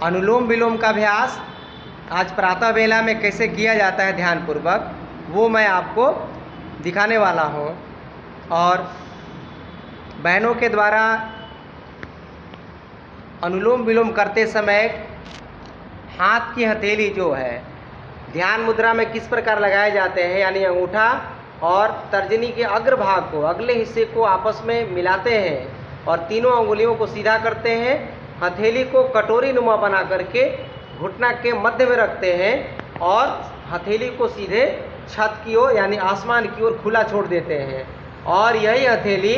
अनुलोम विलोम का अभ्यास आज प्रातः वेला में कैसे किया जाता है ध्यानपूर्वक, वो मैं आपको दिखाने वाला हूँ। और बहनों के द्वारा अनुलोम विलोम करते समय हाथ की हथेली जो है ध्यान मुद्रा में किस प्रकार लगाए जाते हैं, यानी अंगूठा और तर्जनी के अग्रभाग को, अगले हिस्से को आपस में मिलाते हैं और तीनों अंगुलियों को सीधा करते हैं। हथेली को कटोरी नुमा बना करके घुटना के मध्य में रखते हैं और हथेली को सीधे छत की ओर यानी आसमान की ओर खुला छोड़ देते हैं और यही हथेली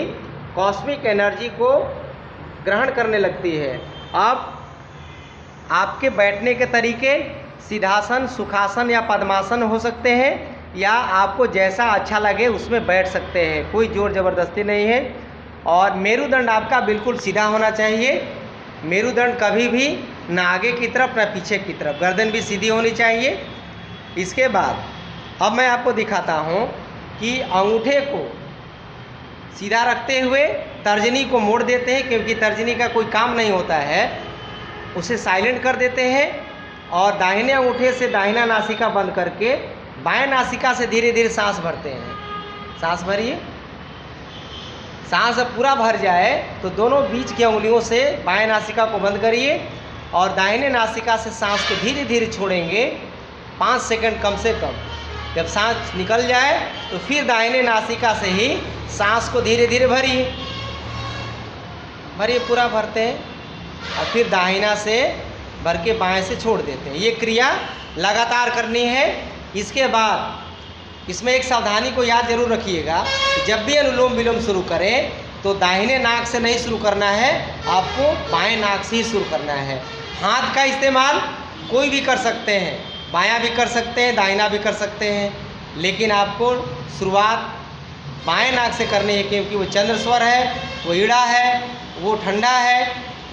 कॉस्मिक एनर्जी को ग्रहण करने लगती है। अब आपके बैठने के तरीके सिद्धासन, सुखासन या पद्मासन हो सकते हैं, या आपको जैसा अच्छा लगे उसमें बैठ सकते हैं, कोई जोर ज़बरदस्ती नहीं है। और मेरुदंड आपका बिल्कुल सीधा होना चाहिए। मेरुदंड कभी भी ना आगे की तरफ ना पीछे की तरफ, गर्दन भी सीधी होनी चाहिए। इसके बाद अब मैं आपको दिखाता हूँ कि अंगूठे को सीधा रखते हुए तर्जनी को मोड़ देते हैं, क्योंकि तर्जनी का कोई काम नहीं होता है, उसे साइलेंट कर देते हैं और दाहिने अंगूठे से दाहिना नासिका बंद करके बाएं नासिका से धीरे धीरे सांस भरते हैं। सांस भरिए। सांस जब पूरा भर जाए तो दोनों बीच की उंगलियों से बाएं नासिका को बंद करिए और दाहिने नासिका से सांस को धीरे धीरे छोड़ेंगे 5 सेकंड कम से कम। जब सांस निकल जाए तो फिर दाहिने नासिका से ही सांस को धीरे धीरे भरिए। पूरा भरते हैं और फिर दाहिना से भर के बाएं से छोड़ देते हैं। ये क्रिया लगातार करनी है। इसके बाद इसमें एक सावधानी को याद जरूर रखिएगा कि जब भी अनुलोम विलोम शुरू करें तो दाहिने नाक से नहीं शुरू करना है, आपको बाएं नाक से ही शुरू करना है। हाथ का इस्तेमाल कोई भी कर सकते हैं, बायां भी कर सकते हैं, दाहिना भी कर सकते हैं, लेकिन आपको शुरुआत बाएं नाक से करनी है, क्योंकि वो चंद्र स्वर है, वो ईड़ा है, वो ठंडा है,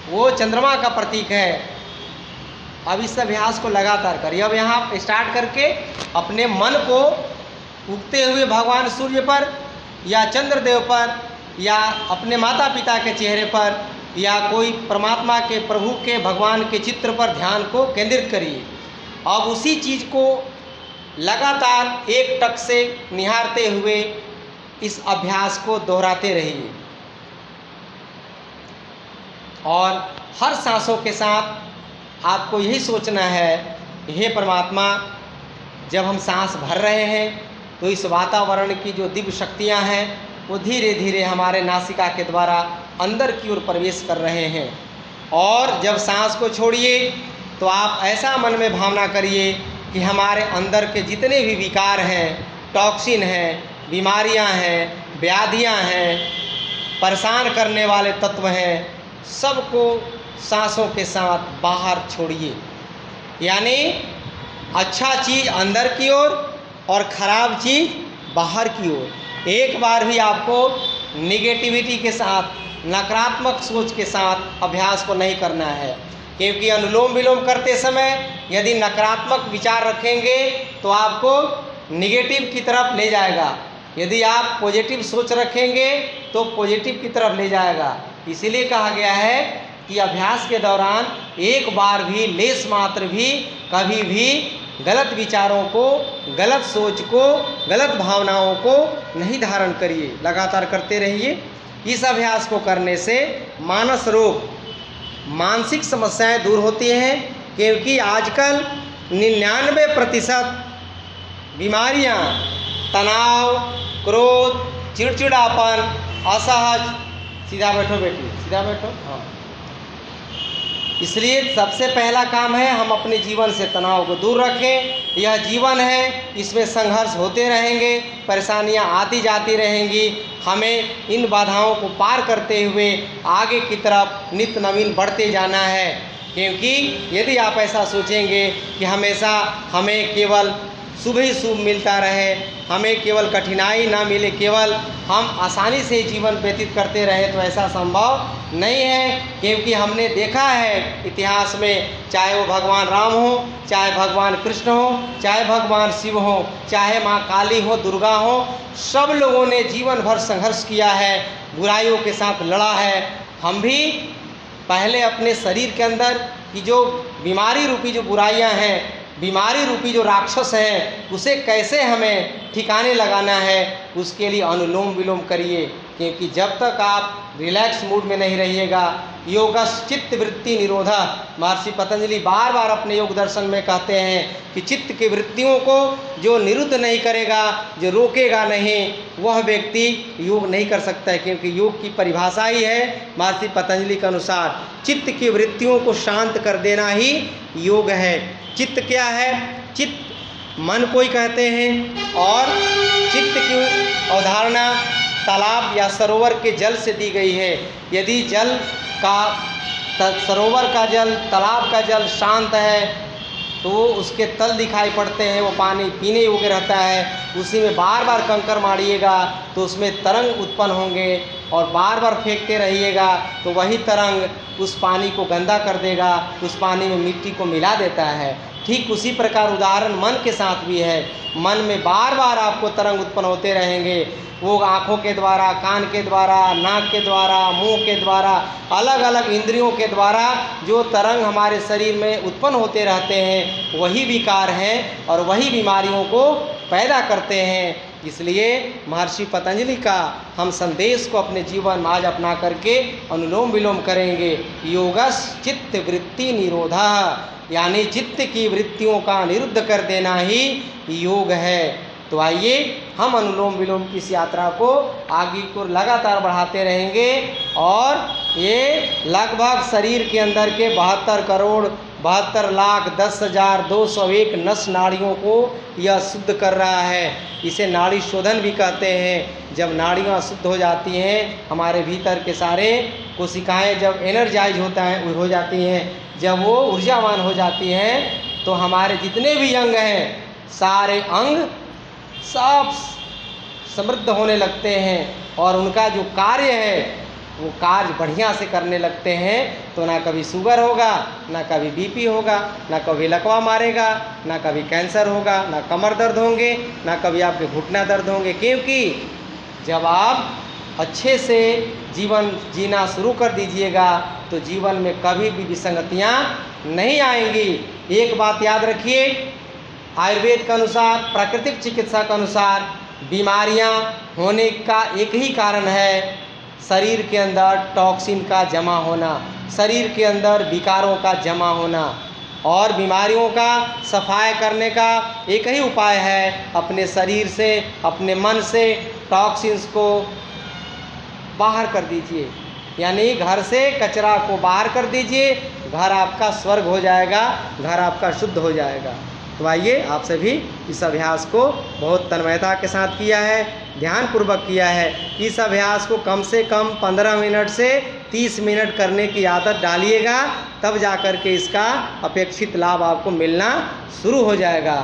वो चंद्रमा का प्रतीक है। अब इस अभ्यास को लगातार करिए। अब यहाँ स्टार्ट करके अपने मन को उगते हुए भगवान सूर्य पर या चंद्रदेव पर या अपने माता पिता के चेहरे पर या कोई परमात्मा के, प्रभु के, भगवान के चित्र पर ध्यान को केंद्रित करिए। अब उसी चीज़ को लगातार एक टक से निहारते हुए इस अभ्यास को दोहराते रहिए और हर सांसों के साथ आपको यही सोचना है, हे परमात्मा, जब हम सांस भर रहे हैं तो इस वातावरण की जो दिव्य शक्तियाँ हैं वो धीरे धीरे हमारे नासिका के द्वारा अंदर की ओर प्रवेश कर रहे हैं। और जब सांस को छोड़िए तो आप ऐसा मन में भावना करिए कि हमारे अंदर के जितने भी विकार हैं, टॉक्सिन हैं, बीमारियां हैं, व्याधियां हैं, परेशान करने वाले तत्व हैं, सबको सांसों के साथ बाहर छोड़िए। यानी अच्छा चीज़ अंदर की ओर और ख़राब चीज़ बाहर की ओर। एक बार भी आपको निगेटिविटी के साथ, नकारात्मक सोच के साथ अभ्यास को नहीं करना है, क्योंकि अनुलोम विलोम करते समय यदि नकारात्मक विचार रखेंगे तो आपको निगेटिव की तरफ ले जाएगा, यदि आप पॉजिटिव सोच रखेंगे तो पॉजिटिव की तरफ ले जाएगा। इसीलिए कहा गया है कि अभ्यास के दौरान एक बार भी, लेस मात्र भी, कभी भी गलत विचारों को, गलत सोच को, गलत भावनाओं को नहीं धारण करिए। लगातार करते रहिए। इस अभ्यास को करने से मानस रोग, मानसिक समस्याएं दूर होती हैं, क्योंकि आजकल 99% बीमारियां तनाव, क्रोध, चिड़चिड़ापन, असहज, सीधा बैठो बेटी, सीधा बैठो, हाँ। इसलिए सबसे पहला काम है हम अपने जीवन से तनाव को दूर रखें। यह जीवन है, इसमें संघर्ष होते रहेंगे, परेशानियां आती जाती रहेंगी। हमें इन बाधाओं को पार करते हुए आगे की तरफ नित्य नवीन बढ़ते जाना है, क्योंकि यदि आप ऐसा सोचेंगे कि हमेशा हमें केवल शुभ ही शुभ मिलता रहे, हमें केवल कठिनाई ना मिले, केवल हम आसानी से जीवन व्यतीत करते रहे, तो ऐसा संभव नहीं है। क्योंकि हमने देखा है इतिहास में, चाहे वो भगवान राम हो, चाहे भगवान कृष्ण हो, चाहे भगवान शिव हो, चाहे माँ काली हो, दुर्गा हो, सब लोगों ने जीवन भर संघर्ष किया है, बुराइयों के साथ लड़ा है। हम भी पहले अपने शरीर के अंदर कि जो बीमारी रूपी जो बुराइयां हैं, बीमारी रूपी जो राक्षस हैं, उसे कैसे हमें ठिकाने लगाना है, उसके लिए अनुलोम विलोम करिए। क्योंकि जब तक आप रिलैक्स मूड में नहीं रहिएगा, योगस चित्त वृत्ति निरोधा, महर्षि पतंजलि बार बार अपने योग दर्शन में कहते हैं कि चित्त की वृत्तियों को जो निरुद्ध नहीं करेगा, जो रोकेगा नहीं, वह व्यक्ति योग नहीं कर सकता है। क्योंकि योग की परिभाषा ही है महर्षि पतंजलि के अनुसार चित्त की वृत्तियों को शांत कर देना ही योग है। चित्त क्या है? चित्त मन को ही कहते हैं, और चित्त की अवधारणा तालाब या सरोवर के जल से दी गई है। यदि जल का सरोवर का जल, तालाब का जल शांत है तो उसके तल दिखाई पड़ते हैं, वो पानी पीने योग्य रहता है। उसी में बार बार कंकर मारिएगा तो उसमें तरंग उत्पन्न होंगे, और बार बार फेंकते रहिएगा तो वही तरंग उस पानी को गंदा कर देगा, उस पानी में मिट्टी को मिला देता है। ठीक उसी प्रकार उदाहरण मन के साथ भी है। मन में बार बार आपको तरंग उत्पन्न होते रहेंगे, वो आँखों के द्वारा, कान के द्वारा, नाक के द्वारा, मुंह के द्वारा, अलग अलग इंद्रियों के द्वारा जो तरंग हमारे शरीर में उत्पन्न होते रहते हैं, वही विकार हैं और वही बीमारियों को पैदा करते हैं। इसलिए महर्षि पतंजलि का हम संदेश को अपने जीवन में आज अपना करके अनुलोम विलोम करेंगे। योगस चित्त वृत्ति निरोधा, यानी चित्त की वृत्तियों का निरुद्ध कर देना ही योग है। तो आइए हम अनुलोम विलोम की इस यात्रा को आगे को लगातार बढ़ाते रहेंगे, और ये लगभग शरीर के अंदर के 72 करोड़ 72 लाख 10,201 नस नाड़ियों को यह शुद्ध कर रहा है। इसे नाड़ी शोधन भी कहते हैं। जब नाड़ियाँ शुद्ध हो जाती हैं, हमारे भीतर के सारे कोशिकाएं जब एनर्जाइज हो जाती हैं, जब वो ऊर्जावान हो जाती हैं, तो हमारे जितने भी अंग हैं, सारे अंग सब समृद्ध होने लगते हैं, और उनका जो कार्य है वो कार्य बढ़िया से करने लगते हैं। तो ना कभी शुगर होगा, ना कभी बीपी होगा, ना कभी लकवा मारेगा, ना कभी कैंसर होगा, ना कमर दर्द होंगे, ना कभी आपके घुटना दर्द होंगे। क्योंकि जब आप अच्छे से जीवन जीना शुरू कर दीजिएगा तो जीवन में कभी भी विसंगतियाँ नहीं आएंगी। एक बात याद रखिए, आयुर्वेद के अनुसार, प्राकृतिक चिकित्सा के अनुसार, बीमारियां होने का एक ही कारण है, शरीर के अंदर टॉक्सिन का जमा होना, शरीर के अंदर विकारों का जमा होना। और बीमारियों का सफाई करने का एक ही उपाय है, अपने शरीर से, अपने मन से टॉक्सिन्स को बाहर कर दीजिए। यानी घर से कचरा को बाहर कर दीजिए, घर आपका स्वर्ग हो जाएगा, घर आपका शुद्ध हो जाएगा। तो आइए आप सभी इस अभ्यास को बहुत तन्मयता के साथ किया है, ध्यानपूर्वक किया है। इस अभ्यास को कम से कम 15 मिनट से 30 मिनट करने की आदत डालिएगा, तब जाकर के इसका अपेक्षित लाभ आपको मिलना शुरू हो जाएगा।